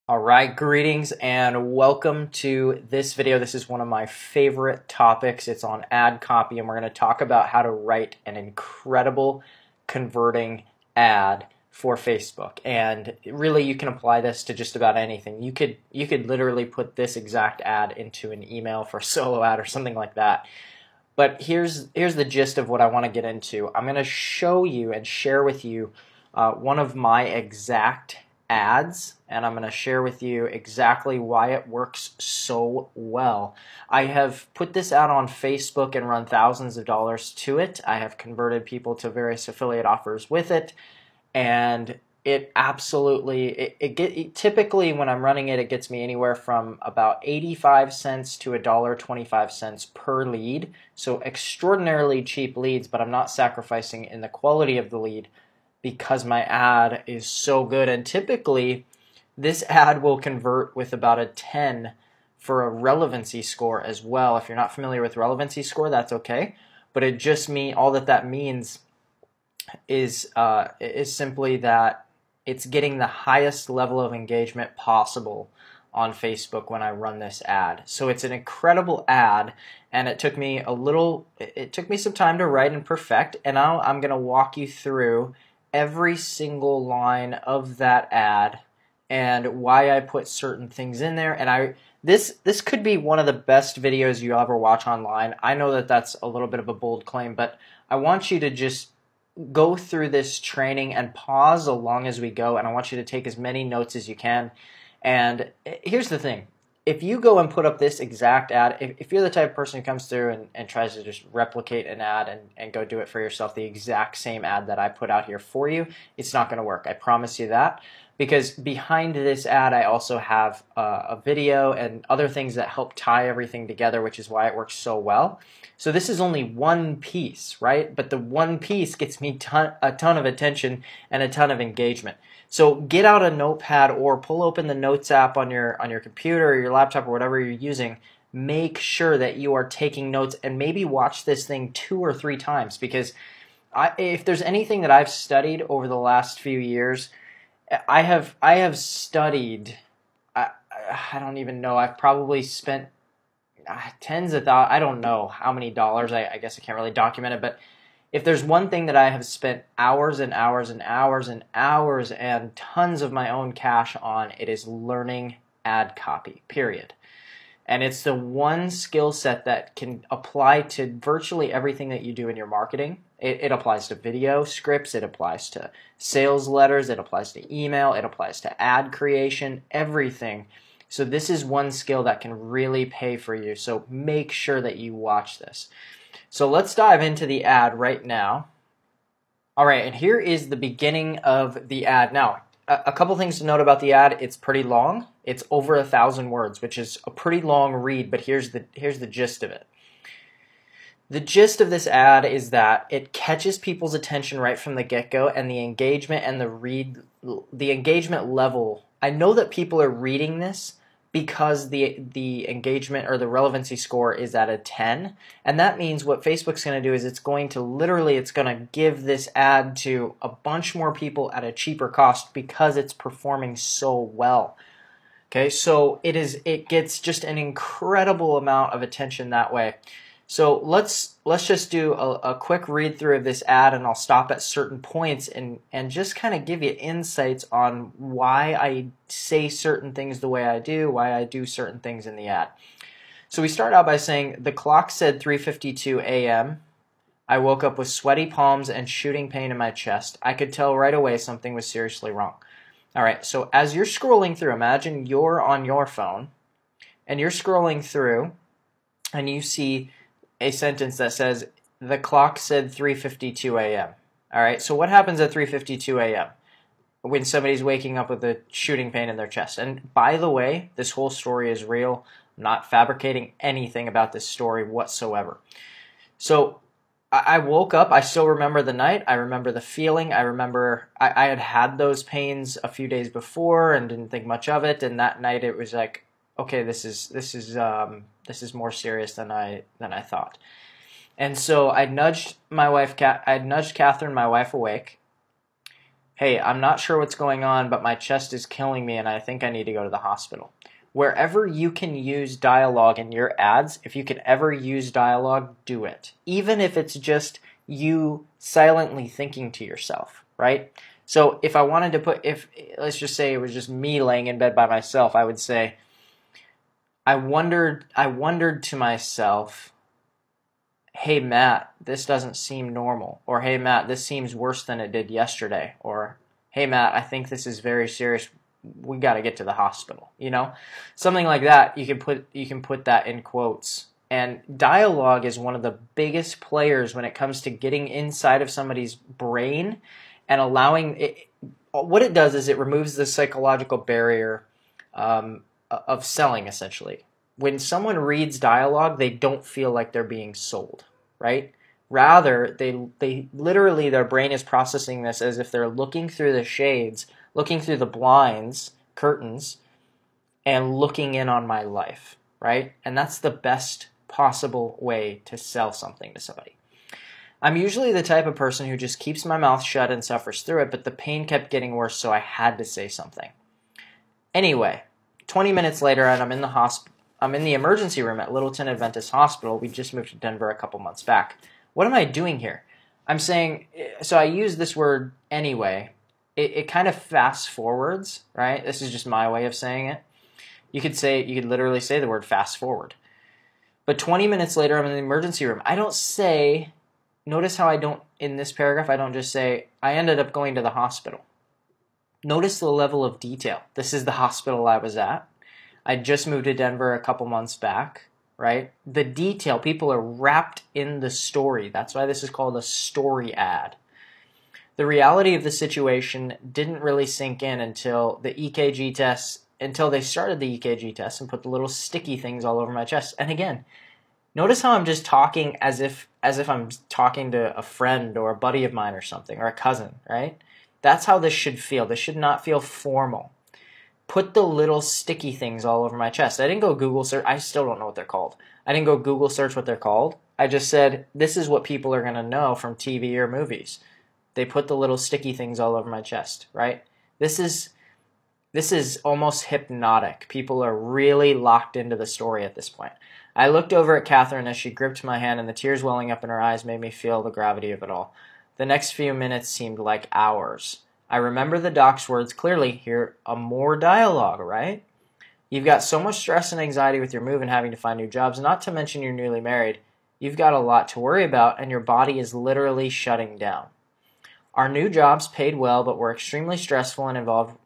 All right, greetings and welcome to this video. This is one of my favorite topics. It's on ad copy, and we're going to talk about how to write an incredible converting ad for Facebook. And really, you can apply this to just about anything. You could literally put this exact ad into an email for a solo ad or something like that. But here's the gist of what I want to get into. I'm going to show you and share with you one of my exact ads, and I'm going to share with you exactly why it works so well. I have put this out on Facebook and run thousands of dollars to it. I have converted people to various affiliate offers with it, and it absolutely, typically when I'm running it, it gets me anywhere from about 85 cents to $1.25 per lead. So extraordinarily cheap leads, but I'm not sacrificing in the quality of the lead because my ad is so good. And typically, this ad will convert with about a 10 for a relevancy score as well. If you're not familiar with relevancy score, that's okay. But it just all that means is simply that it's getting the highest level of engagement possible on Facebook when I run this ad. So it's an incredible ad, and it took me some time to write and perfect, and now I'm going to walk you through every single line of that ad and why I put certain things in there. And this could be one of the best videos you ever watch online. I know that that's a little bit of a bold claim, but I want you to just go through this training and pause along as we go, and I want you to take as many notes as you can. And here's the thing. If you go and put up this exact ad, if you're the type of person who comes through and tries to just replicate an ad and go do it for yourself, the exact same ad that I put out here for you, it's not going to work. I promise you that. Because behind this ad, I also have a video and other things that help tie everything together, which is why it works so well. So this is only one piece, right? But the one piece gets me a ton of attention and a ton of engagement. So get out a notepad or pull open the Notes app on your computer or your laptop or whatever you're using. Make sure that you are taking notes, and maybe watch this thing 2 or 3 times, because if there's anything that I've studied over the last few years, I have studied, I don't even know, I've probably spent tens of thousands, I don't know how many dollars, I guess I can't really document it, but if there's one thing that I have spent hours and hours and hours and hours and tons of my own cash on, it is learning ad copy, period. And it's the one skill set that can apply to virtually everything that you do in your marketing. It applies to video scripts, it applies to sales letters, it applies to email, it applies to ad creation, everything. So this is one skill that can really pay for you. So make sure that you watch this. So let's dive into the ad right now. All right, and here is the beginning of the ad. Now, a couple things to note about the ad. It's pretty long. It's over 1,000 words, which is a pretty long read, but here's the gist of it. The gist of this ad is that it catches people's attention right from the get-go, and the engagement and the engagement level. I know that people are reading this because the engagement or the relevancy score is at a 10, and that means what Facebook's going to do is it's going to give this ad to a bunch more people at a cheaper cost because it's performing so well. Okay, so it gets just an incredible amount of attention that way. So let's just do a quick read through of this ad, and I'll stop at certain points and just kind of give you insights on why I say certain things the way I do, why I do certain things in the ad. So we start out by saying, the clock said 3:52 a.m. I woke up with sweaty palms and shooting pain in my chest. I could tell right away something was seriously wrong. All right, so as you're scrolling through, imagine you're on your phone and you're scrolling through and you see a sentence that says, the clock said 3:52 a.m. All right, so what happens at 3:52 a.m. when somebody's waking up with a shooting pain in their chest? And by the way, this whole story is real. I'm not fabricating anything about this story whatsoever. So I woke up, I still remember the night, I remember the feeling, I remember I had those pains a few days before and didn't think much of it, and that night it was like, okay, this is more serious than I thought. And so I nudged Catherine, my wife, awake, hey, I'm not sure what's going on, but my chest is killing me and I think I need to go to the hospital. Wherever you can use dialogue in your ads, if you can ever use dialogue, do it. Even if it's just you silently thinking to yourself, right? So if I wanted to put, let's just say it was just me laying in bed by myself, I would say, I wondered to myself, hey Matt, this doesn't seem normal. Or hey Matt, this seems worse than it did yesterday. Or hey Matt, I think this is very serious. We got to get to the hospital, you know? Something like that. You can put that in quotes. And dialogue is one of the biggest players when it comes to getting inside of somebody's brain and allowing it. What it does is it removes the psychological barrier of selling, essentially. When someone reads dialogue, they don't feel like they're being sold, right? Rather, they literally, their brain is processing this as if they're looking through the shades, looking through the blinds, curtains, and looking in on my life, right? And that's the best possible way to sell something to somebody. I'm usually the type of person who just keeps my mouth shut and suffers through it, but the pain kept getting worse, so I had to say something. Anyway, 20 minutes later, and I'm in the emergency room at Littleton Adventist Hospital. We just moved to Denver a couple months back. What am I doing here? I'm saying, so I use this word anyway. It kind of fast forwards, right? This is just my way of saying it. You could literally say the word fast forward. But 20 minutes later, I'm in the emergency room. I don't say, notice how in this paragraph, I don't just say, I ended up going to the hospital. Notice the level of detail. This is the hospital I was at. I just moved to Denver a couple months back, right? The detail, people are wrapped in the story. That's why this is called a story ad. The reality of the situation didn't really sink in until the EKG tests, until they started the EKG tests and put the little sticky things all over my chest. And again, notice how I'm just talking as if I'm talking to a friend or a buddy of mine or something, or a cousin, right? That's how this should feel. This should not feel formal. Put the little sticky things all over my chest. I didn't go Google search. I still don't know what they're called. I didn't go Google search what they're called. I just said, this is what people are going to know from TV or movies. They put the little sticky things all over my chest, right? This is almost hypnotic. People are really locked into the story at this point. I looked over at Catherine as she gripped my hand, and the tears welling up in her eyes made me feel the gravity of it all. The next few minutes seemed like hours. I remember the doc's words clearly. Hear more dialogue, right? You've got so much stress and anxiety with your move and having to find new jobs, not to mention you're newly married. You've got a lot to worry about, and your body is literally shutting down. Our new jobs paid well, but were extremely stressful and involved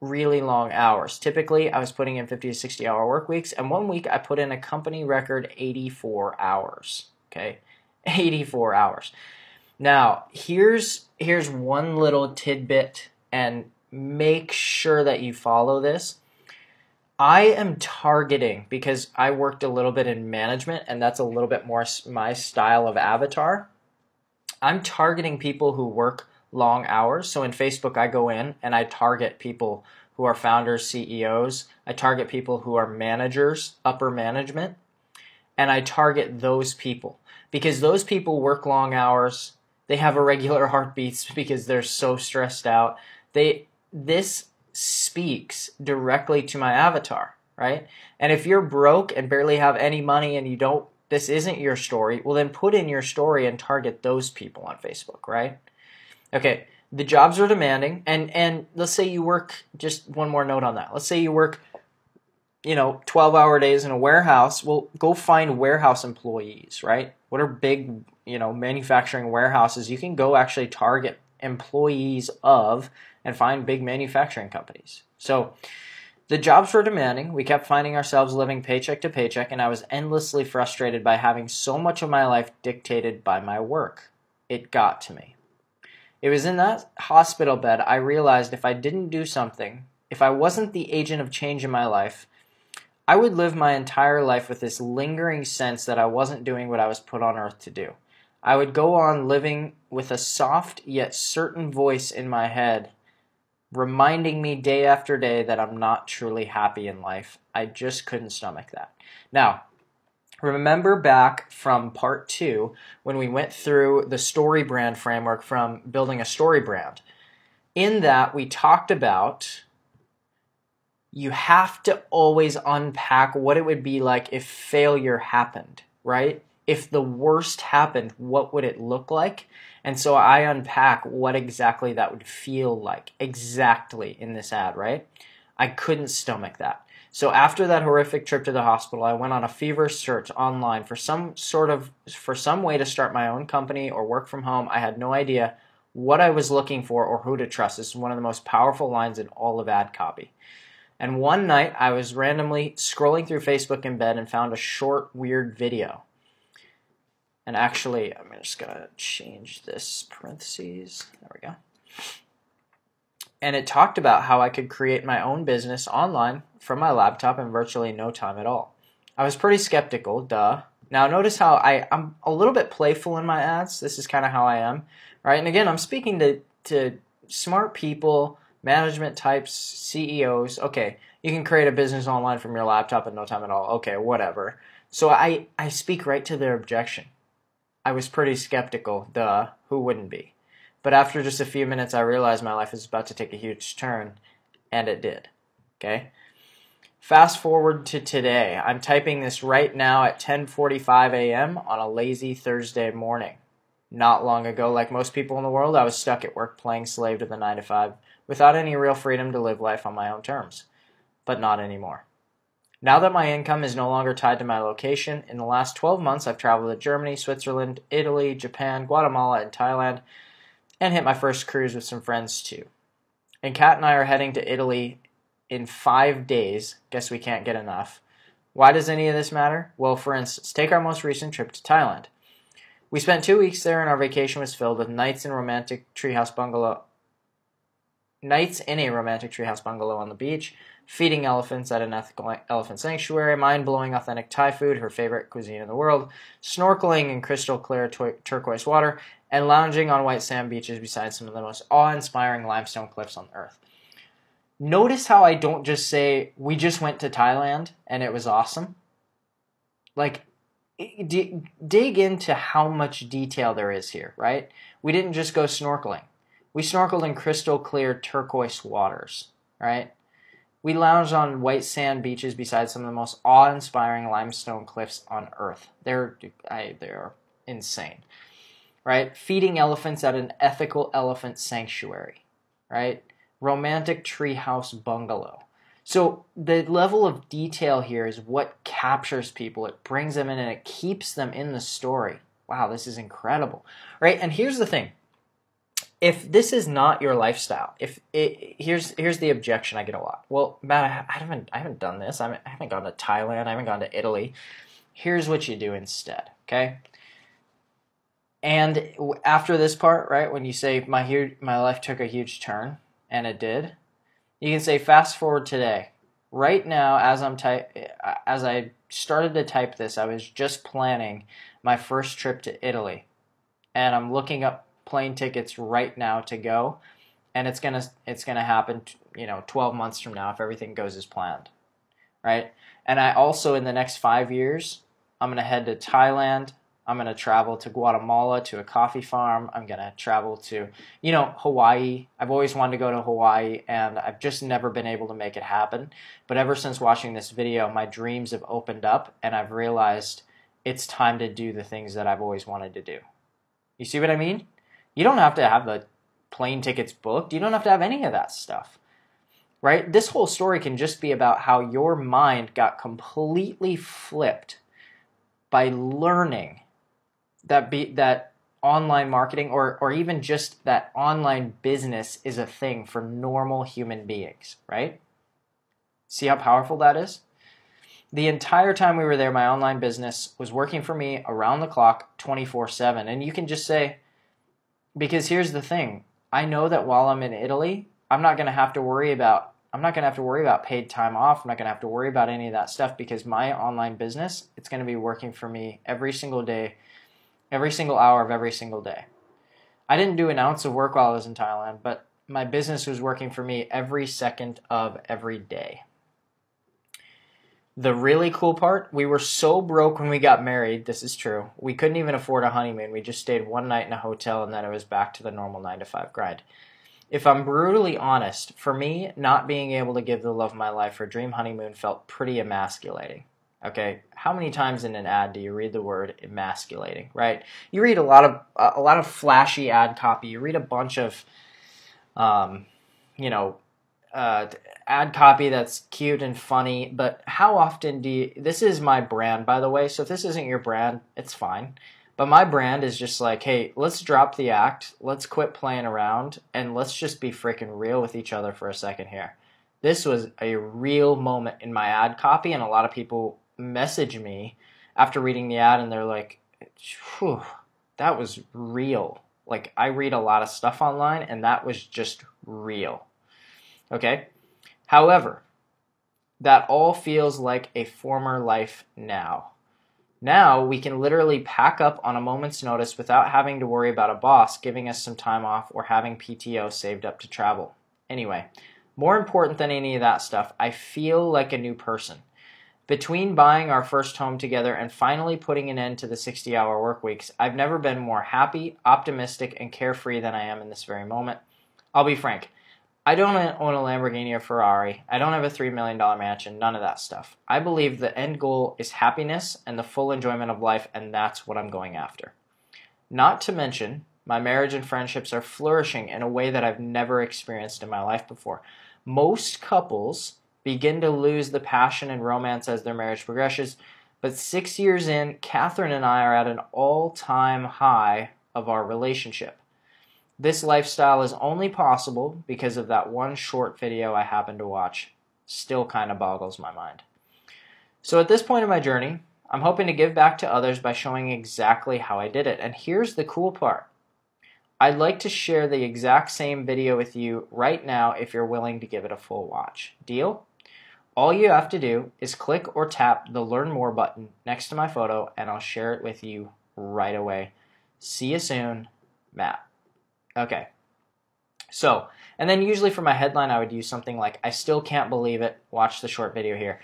really long hours. Typically, I was putting in 50 to 60-hour work weeks, and one week I put in a company record 84 hours. Okay, 84 hours. Now, here's one little tidbit, and make sure that you follow this. I am targeting, because I worked a little bit in management, and that's a little bit more my style of avatar. I'm targeting people who work long hours. So in Facebook, I go in and I target people who are founders, CEOs. I target people who are managers, upper management, and I target those people because those people work long hours. They have irregular heartbeats because they're so stressed out. This speaks directly to my avatar, right? And if you're broke and barely have any money and this isn't your story, well then put in your story and target those people on Facebook, right? Okay, the jobs are demanding, and let's say you work, just one more note on that. Let's say you work, 12-hour days in a warehouse. Well, go find warehouse employees, right? What are big, manufacturing warehouses? You can go actually target employees of and find big manufacturing companies. So the jobs were demanding. We kept finding ourselves living paycheck to paycheck, and I was endlessly frustrated by having so much of my life dictated by my work. It got to me. It was in that hospital bed I realized if I didn't do something, if I wasn't the agent of change in my life, I would live my entire life with this lingering sense that I wasn't doing what I was put on earth to do. I would go on living with a soft yet certain voice in my head, reminding me day after day that I'm not truly happy in life. I just couldn't stomach that. Now, remember back from part 2 when we went through the story brand framework from building a story brand. In that, we talked about you have to always unpack what it would be like if failure happened, right? If the worst happened, what would it look like? And so I unpack what exactly that would feel like exactly in this ad, right? I couldn't stomach that. So after that horrific trip to the hospital, I went on a feverish search online for some way to start my own company or work from home. I had no idea what I was looking for or who to trust. This is one of the most powerful lines in all of ad copy. And one night I was randomly scrolling through Facebook in bed and found a short, weird video. And actually, I'm just going to change this parentheses. There we go. And it talked about how I could create my own business online from my laptop in virtually no time at all. I was pretty skeptical, duh. Now notice how I'm a little bit playful in my ads. This is kind of how I am, right? And again, I'm speaking to smart people, management types, CEOs. Okay, you can create a business online from your laptop in no time at all. Okay, whatever. So I speak right to their objection. I was pretty skeptical, duh. Who wouldn't be? But after just a few minutes, I realized my life was about to take a huge turn, and it did. Okay? Fast forward to today. I'm typing this right now at 10:45 a.m. on a lazy Thursday morning. Not long ago, like most people in the world, I was stuck at work playing slave to the 9-to-5 without any real freedom to live life on my own terms. But not anymore. Now that my income is no longer tied to my location, in the last 12 months I've traveled to Germany, Switzerland, Italy, Japan, Guatemala, and Thailand, and hit my first cruise with some friends too. And Kat and I are heading to Italy in 5 days. Guess we can't get enough. Why does any of this matter? Well, for instance, take our most recent trip to Thailand. We spent 2 weeks there, and our vacation was filled with nights in a romantic treehouse bungalow on the beach, feeding elephants at an ethical elephant sanctuary, mind-blowing authentic Thai food, her favorite cuisine in the world, snorkeling in crystal clear turquoise water, and lounging on white sand beaches beside some of the most awe-inspiring limestone cliffs on earth. Notice how I don't just say, we just went to Thailand and it was awesome. Like, dig into how much detail there is here, right? We didn't just go snorkeling. We snorkeled in crystal clear turquoise waters, right? We lounged on white sand beaches beside some of the most awe-inspiring limestone cliffs on earth. They're insane, right? Feeding elephants at an ethical elephant sanctuary, right? Romantic treehouse bungalow. So the level of detail here is what captures people. It brings them in and it keeps them in the story. Wow, this is incredible, right? And here's the thing. If this is not your lifestyle, here's the objection I get a lot. Well, Matt, I haven't done this. I haven't gone to Thailand. I haven't gone to Italy. Here's what you do instead, okay? And after this part, right, when you say my life took a huge turn, and it did, you can say fast forward today. Right now, as I started to type this, I was just planning my first trip to Italy, and I'm looking up plane tickets right now to go, and it's gonna happen 12 months from now if everything goes as planned, right? And I also, in the next 5 years, I'm gonna head to Thailand. I'm gonna travel to Guatemala to a coffee farm. I'm gonna travel to Hawaii. I've always wanted to go to Hawaii, and I've just never been able to make it happen. But ever since watching this video, my dreams have opened up, and I've realized it's time to do the things that I've always wanted to do. You see what I mean? You don't have to have the plane tickets booked. You don't have to have any of that stuff, right? This whole story can just be about how your mind got completely flipped by learning that online marketing or even just that online business is a thing for normal human beings, right? See how powerful that is? The entire time we were there, my online business was working for me around the clock 24/7. And you can just say, because here's the thing, I know that while I'm in Italy, I'm not going to have to worry about paid time off. I'm not going to have to worry about any of that stuff because my online business, it's going to be working for me every single day, every single hour of every single day. I didn't do an ounce of work while I was in Thailand, but my business was working for me every second of every day. The really cool part, we were so broke when we got married, this is true, we couldn't even afford a honeymoon. We just stayed one night in a hotel and then it was back to the normal 9-to-5 grind. If I'm brutally honest, for me, not being able to give the love of my life her dream honeymoon felt pretty emasculating. Okay, how many times in an ad do you read the word emasculating, right? You read a lot of flashy ad copy. You read a bunch of, you know, ad copy that's cute and funny, but how often do you, this is my brand, by the way, so if this isn't your brand, it's fine. But my brand is just like, hey, let's drop the act, let's quit playing around, and let's just be freaking real with each other for a second here. This was a real moment in my ad copy, and a lot of people message me after reading the ad, and they're like, whew, that was real. Like, I read a lot of stuff online, and that was just real. Okay? However, that all feels like a former life now. Now we can literally pack up on a moment's notice without having to worry about a boss giving us some time off or having PTO saved up to travel. Anyway, more important than any of that stuff, I feel like a new person. Between buying our first home together and finally putting an end to the 60-hour work weeks, I've never been more happy, optimistic, and carefree than I am in this very moment. I'll be frank. I don't own a Lamborghini or Ferrari. I don't have a $3 million mansion, none of that stuff. I believe the end goal is happiness and the full enjoyment of life, and that's what I'm going after. Not to mention, my marriage and friendships are flourishing in a way that I've never experienced in my life before. Most couples begin to lose the passion and romance as their marriage progresses, but 6 years in, Catherine and I are at an all-time high of our relationship. This lifestyle is only possible because of that one short video I happened to watch. Still kind of boggles my mind. So at this point in my journey, I'm hoping to give back to others by showing exactly how I did it. And here's the cool part. I'd like to share the exact same video with you right now if you're willing to give it a full watch. Deal? All you have to do is click or tap the Learn More button next to my photo, and I'll share it with you right away. See you soon, Matt. Okay. So, and then usually for my headline, I would use something like, I still can't believe it. Watch the short video here.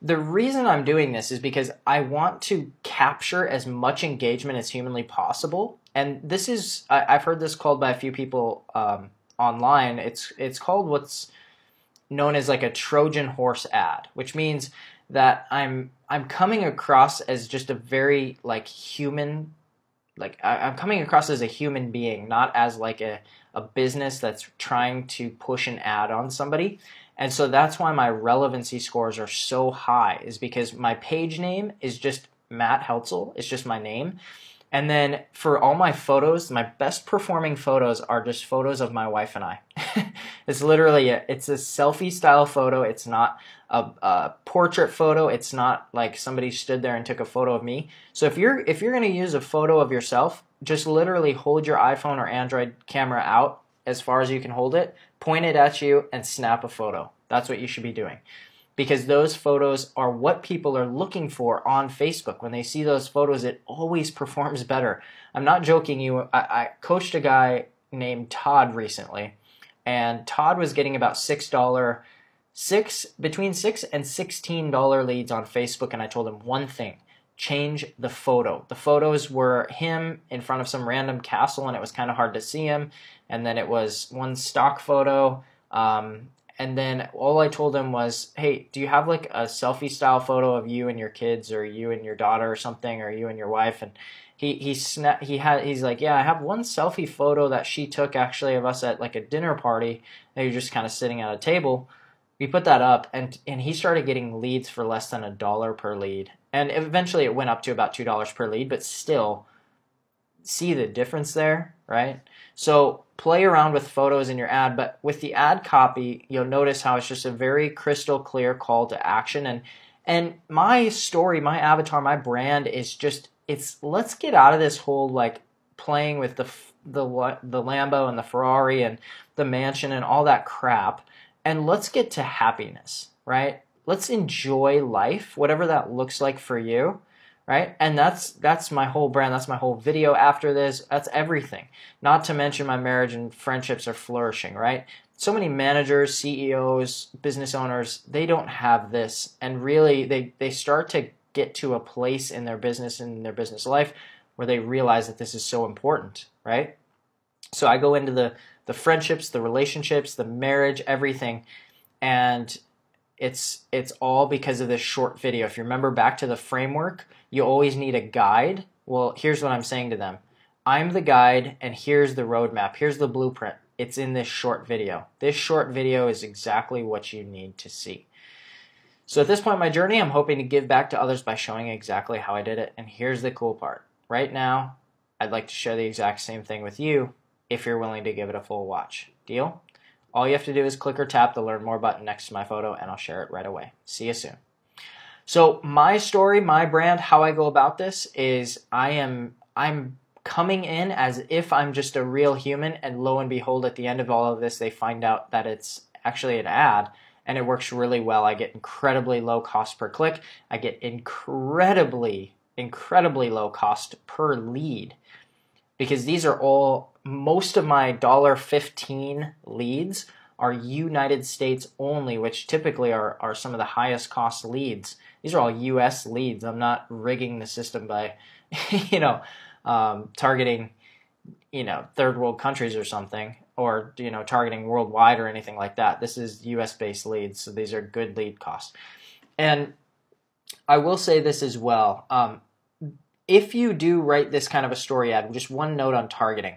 The reason I'm doing this is because I want to capture as much engagement as humanly possible. And this is, I've heard this called by a few people online. It's called what's known as like a Trojan horse ad, which means that I'm coming across as just a very like human, like I'm coming across as a human being, not as like a business that's trying to push an ad on somebody. And so that's why my relevancy scores are so high, is because my page name is just Matt Heltzel. It's just my name. And then for all my photos, my best performing photos are just photos of my wife and I. It's literally it's a selfie style photo. It's not a portrait photo. It's not like somebody stood there and took a photo of me. So if you're going to use a photo of yourself, just literally hold your iPhone or Android camera out as far as you can hold it, point it at you, and snap a photo. That's what you should be doing. Because those photos are what people are looking for on Facebook. When they see those photos, it always performs better. I'm not joking you. I coached a guy named Todd recently, and Todd was getting about between $6 and $16 leads on Facebook, and I told him one thing: change the photo. The photos were him in front of some random castle, and it was kind of hard to see him, and then it was one stock photo, and then all I told him was, hey, do you have like a selfie style photo of you and your kids, or you and your daughter or something, or you and your wife? And he's like, yeah, I have one selfie photo that she took actually of us at like a dinner party, and you're just kind of sitting at a table. We put that up, and he started getting leads for less than $1 per lead. And eventually it went up to about $2 per lead, but still, see the difference there, right? So play around with photos in your ad, but with the ad copy, you'll notice how it's just a very crystal clear call to action. And my story, my avatar, my brand is just, let's get out of this whole like playing with the Lambo and the Ferrari and the mansion and all that crap, and let's get to happiness, right? Let's enjoy life, whatever that looks like for you, right? And that's my whole brand. That's my whole video after this. That's everything. Not to mention my marriage and friendships are flourishing, right? So many managers, CEOs, business owners, they don't have this. And really, they start to get to a place in their business and in their business life where they realize that this is so important, right? So I go into the friendships, the relationships, the marriage, everything. And it's all because of this short video. If you remember back to the framework, you always need a guide. Well, here's what I'm saying to them. I'm the guide, and here's the roadmap. Here's the blueprint. It's in this short video. This short video is exactly what you need to see. So at this point in my journey, I'm hoping to give back to others by showing exactly how I did it. And here's the cool part. Right now, I'd like to share the exact same thing with you if you're willing to give it a full watch. Deal? All you have to do is click or tap the Learn More button next to my photo, and I'll share it right away. See you soon. So my story, my brand, how I go about this is I'm coming in as if I'm just a real human, and lo and behold, at the end of all of this, they find out that it's actually an ad, and it works really well. I get incredibly low cost per click. I get incredibly low cost per lead, because these are all, most of my $1.15 leads are United States only, which typically are some of the highest cost leads. These are all US leads. I'm not rigging the system by, targeting, third world countries or something, or, targeting worldwide or anything like that. This is US based leads, so these are good lead costs. And I will say this as well. If you do write this kind of a story ad, just one note on targeting.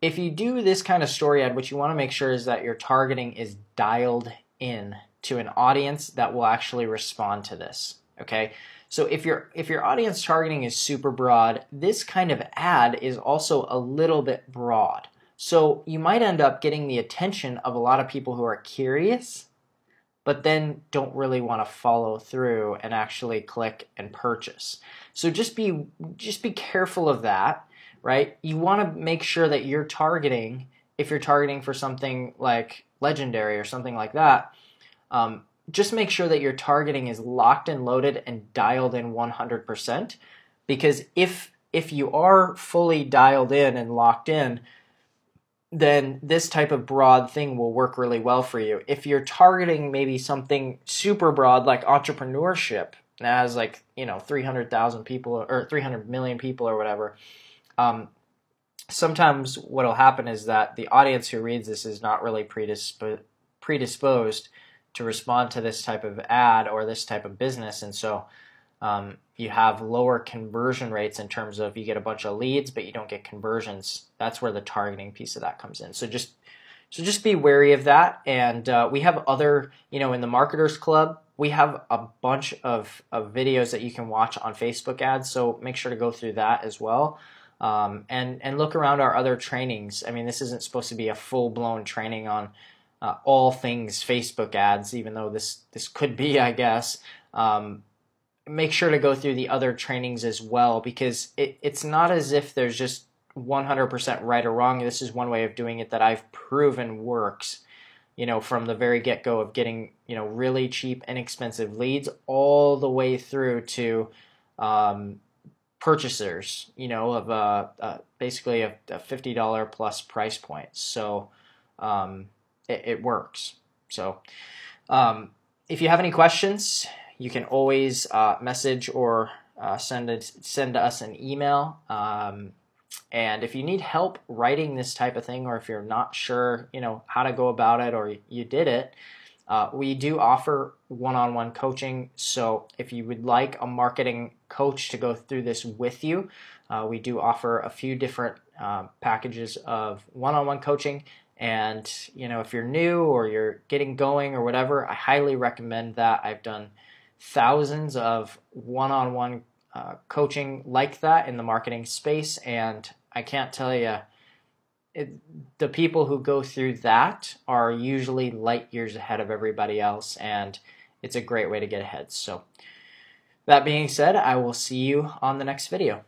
If you do this kind of story ad, what you want to make sure is that your targeting is dialed in to an audience that will actually respond to this. Okay? So if your audience targeting is super broad, this kind of ad is also a little bit broad. So you might end up getting the attention of a lot of people who are curious, but then don't really want to follow through and actually click and purchase. So just be careful of that, right? You want to make sure that you're targeting, if you're targeting for something like Legendary or something like that, just make sure that your targeting is locked and loaded and dialed in 100%, because if you are fully dialed in and locked in, then this type of broad thing will work really well for you. If you're targeting maybe something super broad like entrepreneurship, that has 300,000 people or 300 million people or whatever, sometimes what will happen is that the audience who reads this is not really predisposed to respond to this type of ad or this type of business, and so you have lower conversion rates in terms of you get a bunch of leads, but you don't get conversions. That's where the targeting piece of that comes in. So just be wary of that. And we have other, in the Marketers Club, we have a bunch of videos that you can watch on Facebook ads. So make sure to go through that as well. And look around our other trainings. I mean, this isn't supposed to be a full-blown training on all things Facebook ads, even though this could be, I guess. Make sure to go through the other trainings as well, because it's not as if there's just 100% right or wrong. This is one way of doing it that I've proven works, from the very get-go of getting, really cheap, inexpensive leads all the way through to purchasers, of basically a $50 plus price point. So it works. So if you have any questions, you can always message or send us an email. And if you need help writing this type of thing, or if you're not sure, how to go about it, or you did it, we do offer one-on-one coaching. So if you would like a marketing coach to go through this with you, we do offer a few different packages of one-on-one coaching. And, if you're new or you're getting going or whatever, I highly recommend that. I've done thousands of one-on-one coaching like that in the marketing space, and I can't tell you, the people who go through that are usually light years ahead of everybody else, and it's a great way to get ahead. So that being said, I will see you on the next video.